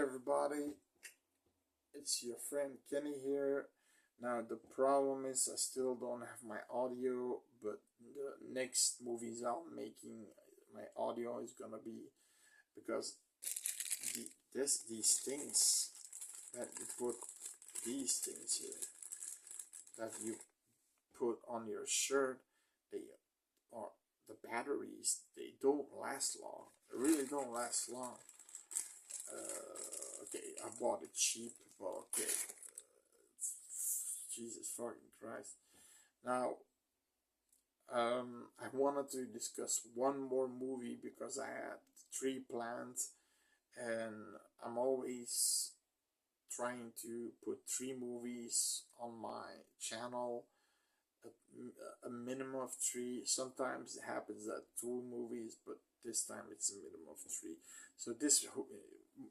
everybody, it's your friend Kenny here. Now the problem is I still don't have my audio, but the next movies I'm making, my audio is gonna be, because these things that you put, these things here that you put on your shirt, they are the batteries. They don't last long. They really don't last long. Okay, I bought it cheap, but okay. Jesus fucking Christ. Now, I wanted to discuss one more movie because I had 3 plans, and I'm always trying to put 3 movies on my channel, a minimum of 3. Sometimes it happens that 2 movies, but this time it's a minimum of 3. So this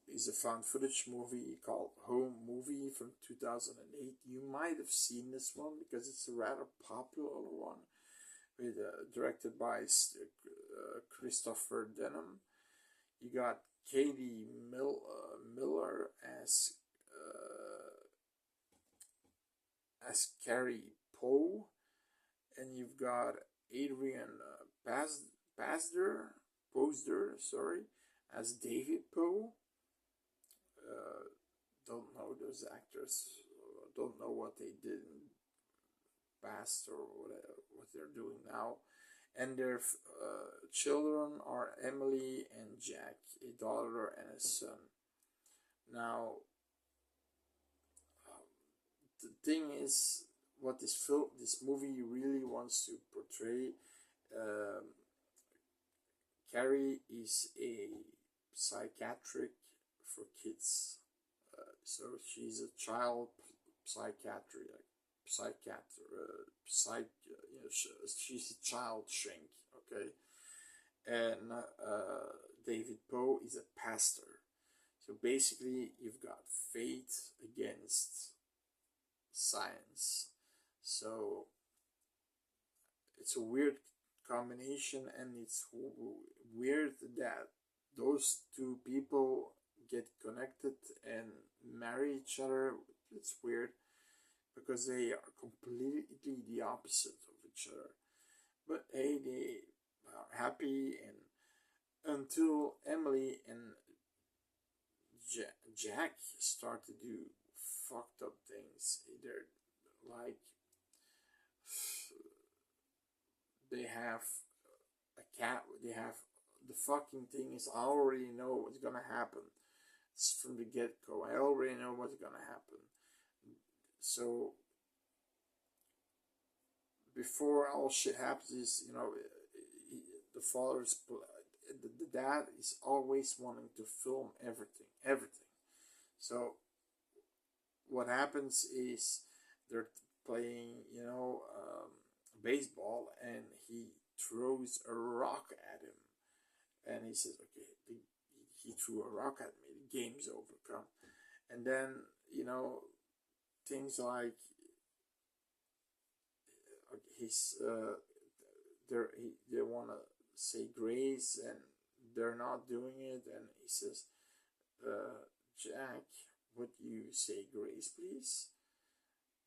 is a found footage movie called Home Movie from 2008. You might have seen this one because it's a rather popular one, with directed by Christopher Denham. You got Katie Miller as Carrie Poe, and you've got Adrian Posner, sorry, as David Poe. Don't know those actors, don't know what they did in past or what they're doing now. And their children are Emily and Jack, a daughter and a son. Now, the thing is, what this movie really wants to portray, Carrie is a psychiatric for kids. So she's a child psychiatrist, she's a child shrink, okay? And David Poe is a pastor. So basically, you've got faith against science. So it's a weird combination, and it's weird that those 2 people get connected and marry each other. It's weird because they are completely the opposite of each other. But hey, they are happy, and until Emily and Jack start to do fucked up things. They're like, they have a cat, they have the fucking thing is, I already know what's gonna happen. It's from the get-go. I already know what's gonna happen. So before all shit happens, is, you know, the father's, the dad is always wanting to film everything. So what happens is they're playing, you know, baseball, and he throws a rock at him, and he says, okay, he threw a rock at me, the game's over, come. And then, you know, things like they want to say grace, and they're not doing it, and he says, Jack, would you say grace, please?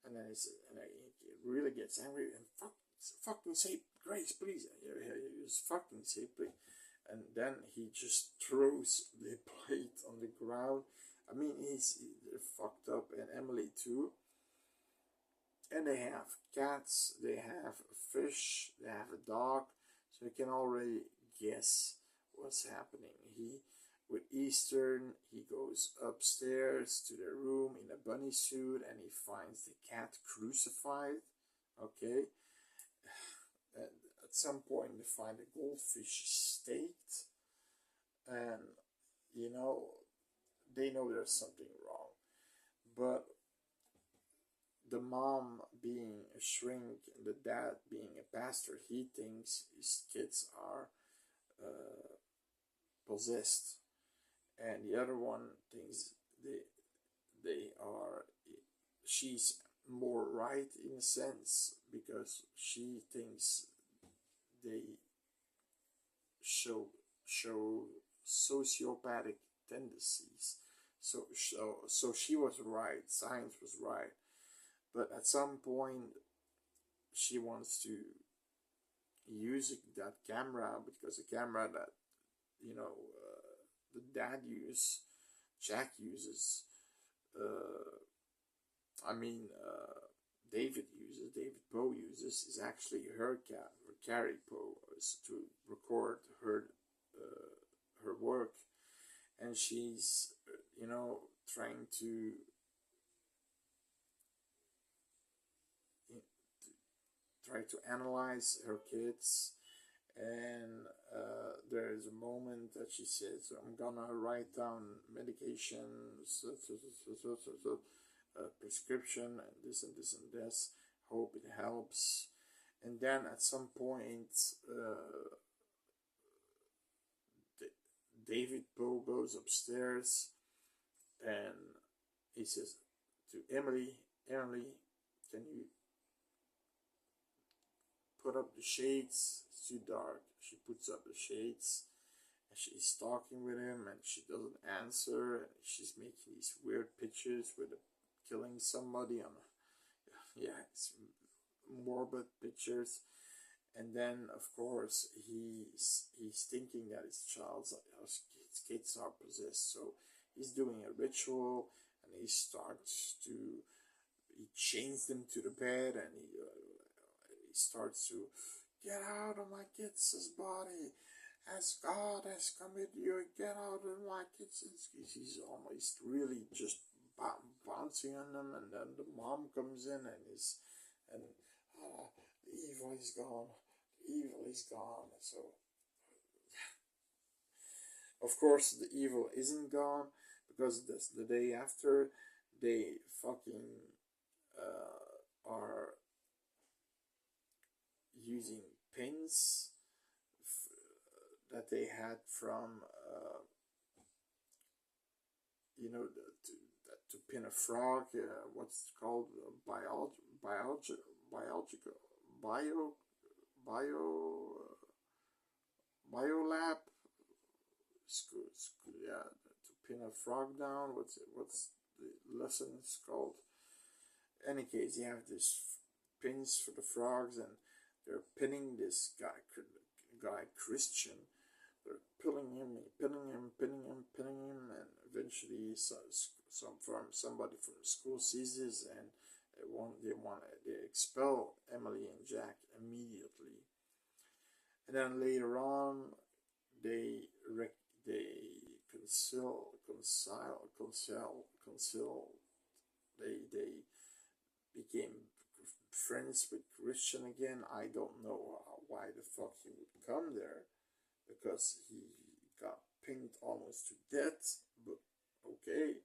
And then he says, and he really gets angry, and fucking say grace, please. He just fucking say please. And then he just throws the plate on the ground. I mean, they're fucked up, and Emily too. And they have cats, they have a fish, they have a dog, so you can already guess what's happening. With Eastern, he goes upstairs to their room in a bunny suit, and he finds the cat crucified, okay? And at some point, they find a goldfish staked, and, you know, they know there's something wrong. But the mom being a shrink and the dad being a pastor, he thinks his kids are possessed, and the other one thinks they are, she's more right in a sense, because she thinks they show sociopathic tendencies. So she was right. Science was right. But at some point, she wants to use that camera, because the camera that the dad Jack uses, I mean, David Poe uses, is actually her Carrie Poe, is to record her work, and she's trying to try to analyze her kids, and there's a moment that she says, I'm gonna write down medications, prescription, and this and this, hope it helps. And then at some point, David Poe goes upstairs and he says to Emily, can you put up the shades? It's too dark. She puts up the shades, and she's talking with him, and she doesn't answer, and she's making these weird pictures with killing somebody on it's morbid pictures. And then of course he's thinking that his kids are possessed, so he's doing a ritual, and he chains them to the bed, and he starts to get out of my kid's body, as God has committed you, get out of my kids. He's almost really just bouncing on them, and then the mom comes in and the evil is gone, so of course the evil isn't gone, because the day after they fucking are using pins that they had from to pin a frog, what's it called, biological biolab school, yeah, to pin a frog down. What's the lesson is called? Any case, you have these pins for the frogs, and they're pinning this guy Christian. They're pinning him, and eventually somebody from the school sees this, and they expel Emily and Jack immediately. And then later on, they became friends with Christian again. I don't know why the fuck he would come there, because he got pinned almost to death, but okay.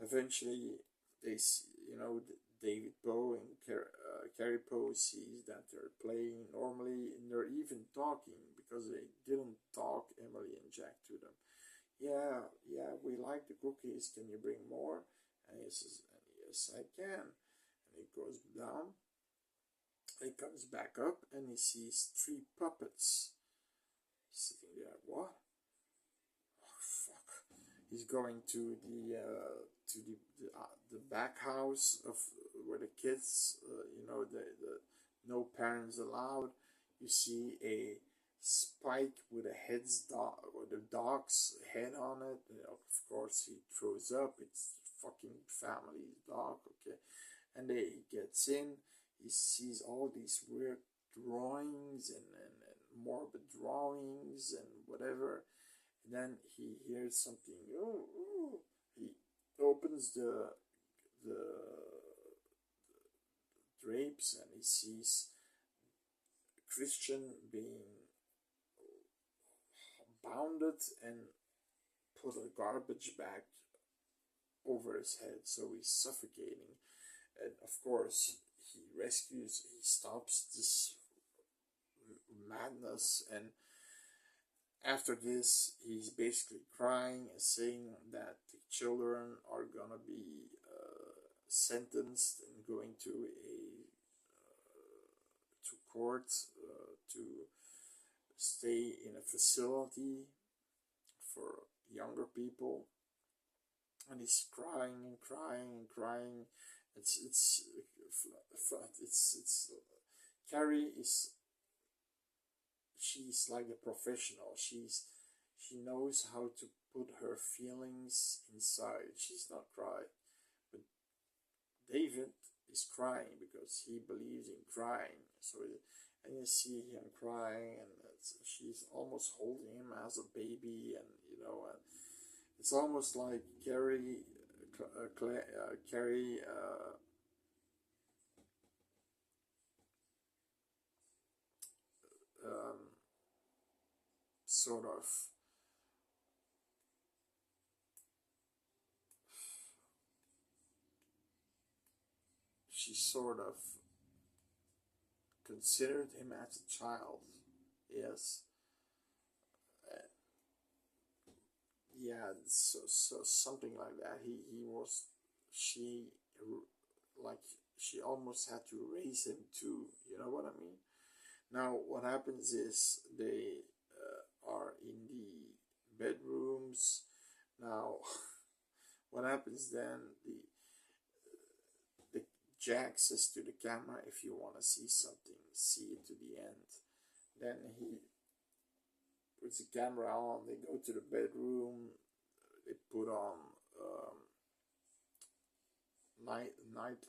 Eventually they see, David Poe and Carrie Poe sees that they're playing normally, and they're even talking, because they didn't talk, Emily and Jack, to them. Yeah, we like the cookies, can you bring more? And he says, yes, I can. And he goes down, he comes back up, and he sees 3 puppets sitting there. What? Oh fuck! He's going to the back house of where the kids, the no parents allowed. You see a spike with the dog's head on it. Of course, he throws up. It's fucking family's dog. Okay, and he gets in. He sees all these weird drawings and morbid drawings and whatever. And then he hears something. He opens the drapes, and he sees Christian being bounded and put a garbage bag over his head, so he's suffocating. And of course he stops this madness, and after this he's basically crying and saying that the children are gonna be sentenced and going to court to stay in a facility for younger people. and he's crying and crying and crying. It's Carrie is, she's like a professional. She knows how to put her feelings inside. She's not crying, but David is crying because he believes in crying. So and you see him crying, and she's almost holding him as a baby, and and it's almost like Carrie um, sort of, she sort of considered him as a child. Yes. Uh, yeah, so something like that. He was, she, like, she almost had to raise him too. You know what I mean? Now, what happens is they are in the bedrooms. Now, what happens then? The Jack says to the camera, "If you want to see something, see it to the end." Then he puts the camera on. They go to the bedroom. They put on night night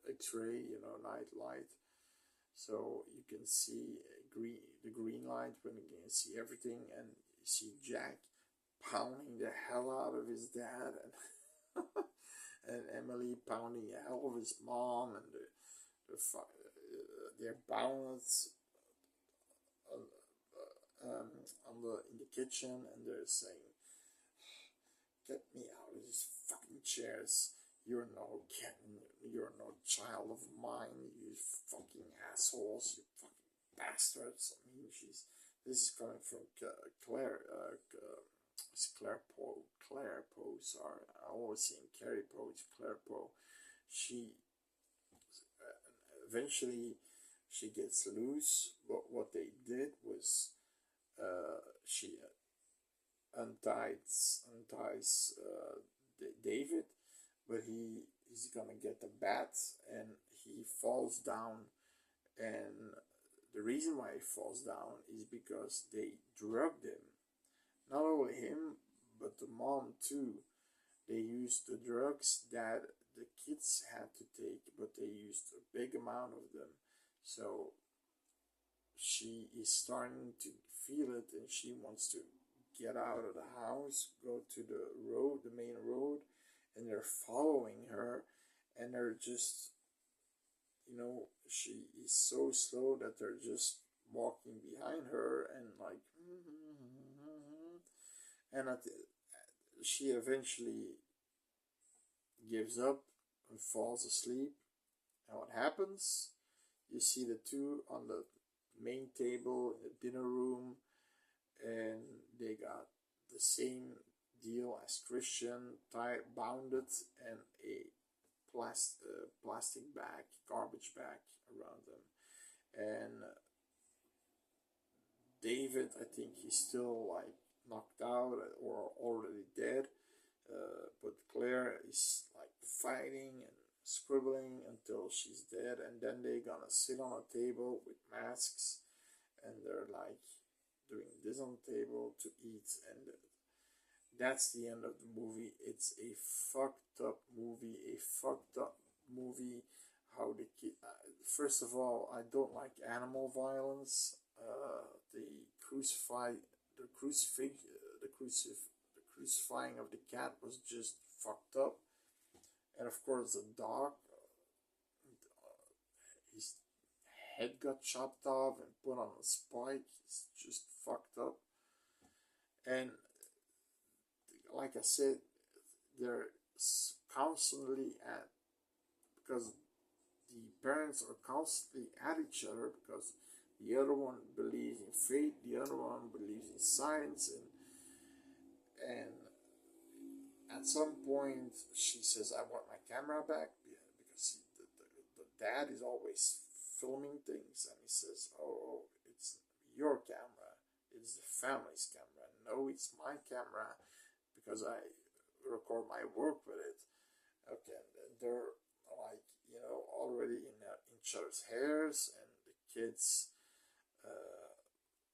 X-ray, night light, so you can see the green light when you can see everything, and you see Jack pounding the hell out of his dad, and and Emily pounding the hell of his mom, and they're bound in the kitchen, and they're saying, "Get me out of these fucking chairs. You're no kitten. You're no child of mine. You fucking assholes. You fucking bastards." I mean, this is coming from Claire. It's Claire Poe. Claire Poe. Sorry, I always see Carrie Poe. It's Claire Poe. She eventually she gets loose, but what they did was she unties David, but he's gonna get the bat, and he falls down. And the reason why he falls down is because they drugged him. Not only him, but the mom too. They used the drugs that the kids had to take, but they used a big amount of them. So she is starting to feel it, and she wants to get out of the house, go to the road, the main road, and they're following her, and they're just, she is so slow that they're just walking behind her, and like, and she eventually gives up and falls asleep. And what happens? You see the two on the main table in the dinner room, and they got the same deal as Christian, bounded, and a plastic bag, garbage bag around them. And David, I think he's still like knocked out or already dead, but Claire is like fighting and scribbling until she's dead, and then they're gonna sit on a table with masks, and they're like doing this on the table to eat, and that's the end of the movie. It's a fucked up movie. How the kid, first of all, I don't like animal violence. The crucify, the crucifix, the crucifying of the cat was just fucked up, and of course the dog, his head got chopped off and put on a spike. It's just fucked up, and like I said, they're constantly at, because the parents are constantly at each other, because the other one believes in fate, the other one believes in science, and at some point she says, "I want my camera back," because the dad is always filming things, and he says, "Oh, it's your camera. it's the family's camera. No, it's my camera because I record my work with it. Okay, and they're like, already in each other's hairs, and the kids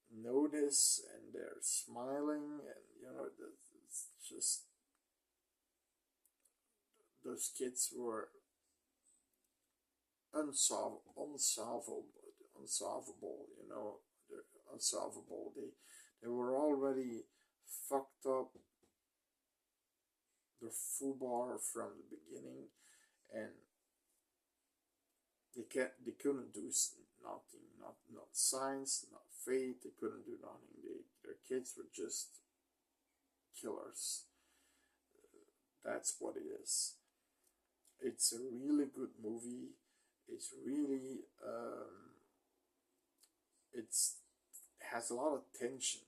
notice, and they're smiling, and it's just those kids were unsolvable. They're unsolvable. They were already fucked up. They're FUBAR from the beginning, and they couldn't do nothing, not science, not faith. They couldn't do nothing. Their kids were just killers. That's what it is. It's a really good movie. It's really it's has a lot of tension,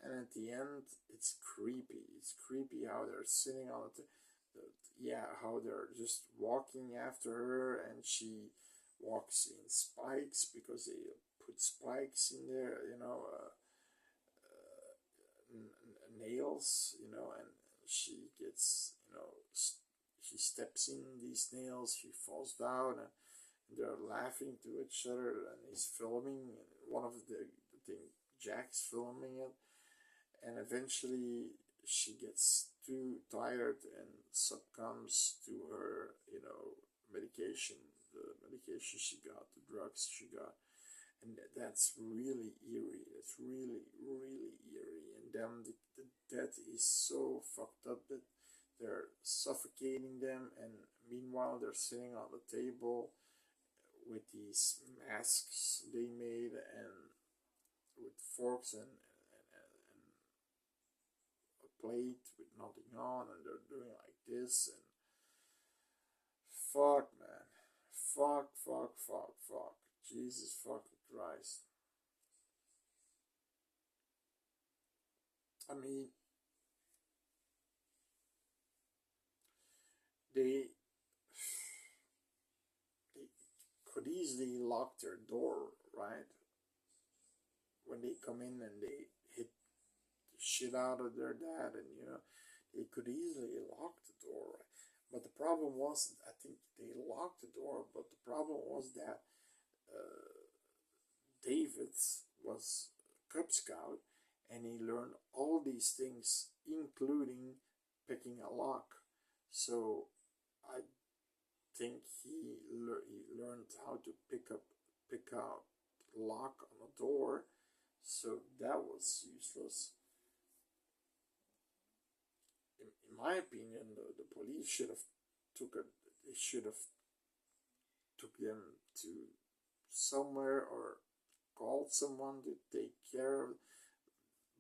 and at the end, it's creepy. It's creepy how they're sitting on how they're just walking after her, and she walks in spikes because they put spikes in there, nails, and she gets, she steps in these nails, she falls down, and they're laughing to each other, and he's filming, and one of the thing, Jack's filming it, and eventually she gets too tired and succumbs to her, medication, the medication she got, the drugs she got, and that's really eerie. It's really, really eerie. And then the death is so fucked up that they're suffocating them, and meanwhile they're sitting on the table with these masks they made, and with forks and a plate with nothing on, and they're doing like this, and fuck, man, fuck, Jesus fucking Christ. I mean, they could easily lock their door, right? When they come in and they hit the shit out of their dad, and they could easily lock the door, right? But the problem was, I think they locked the door, but the problem was that David was a Cub Scout, and he learned all these things, including picking a lock. So I think he learned how to pick out lock on a door. So that was useless. In my opinion, the police should have took them to somewhere, or called someone to take care of.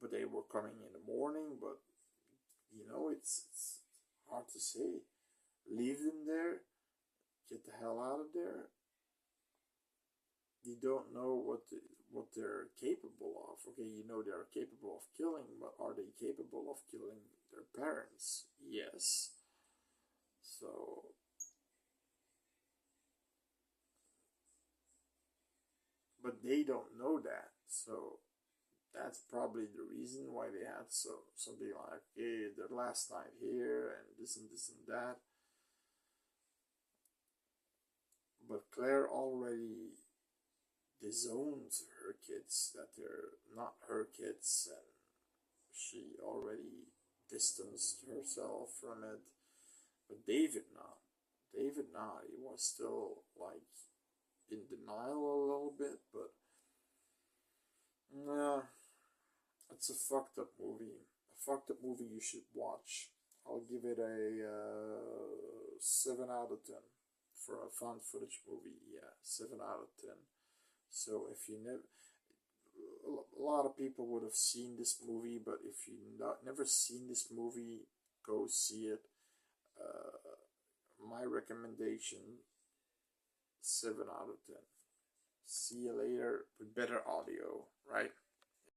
But they were coming in the morning. But it's hard to say. Leave them there. Get the hell out of there. You don't know what they're capable of. Okay, they're capable of killing, but are they capable of killing their parents? Yes. So but they don't know that. So that's probably the reason why they had something like, hey, their last night here, and this and this and that. But Claire already disowned her kids, that they're not her kids, and she already distanced herself from it. But David not. He was still like in denial a little bit, but yeah, it's a fucked up movie. A fucked up movie you should watch. I'll give it a 7 out of 10 for a found footage movie. Yeah, 7 out of 10. So if you never, a lot of people would have seen this movie, but if you never seen this movie, go see it. My recommendation, 7 out of 10. See you later with better audio, right?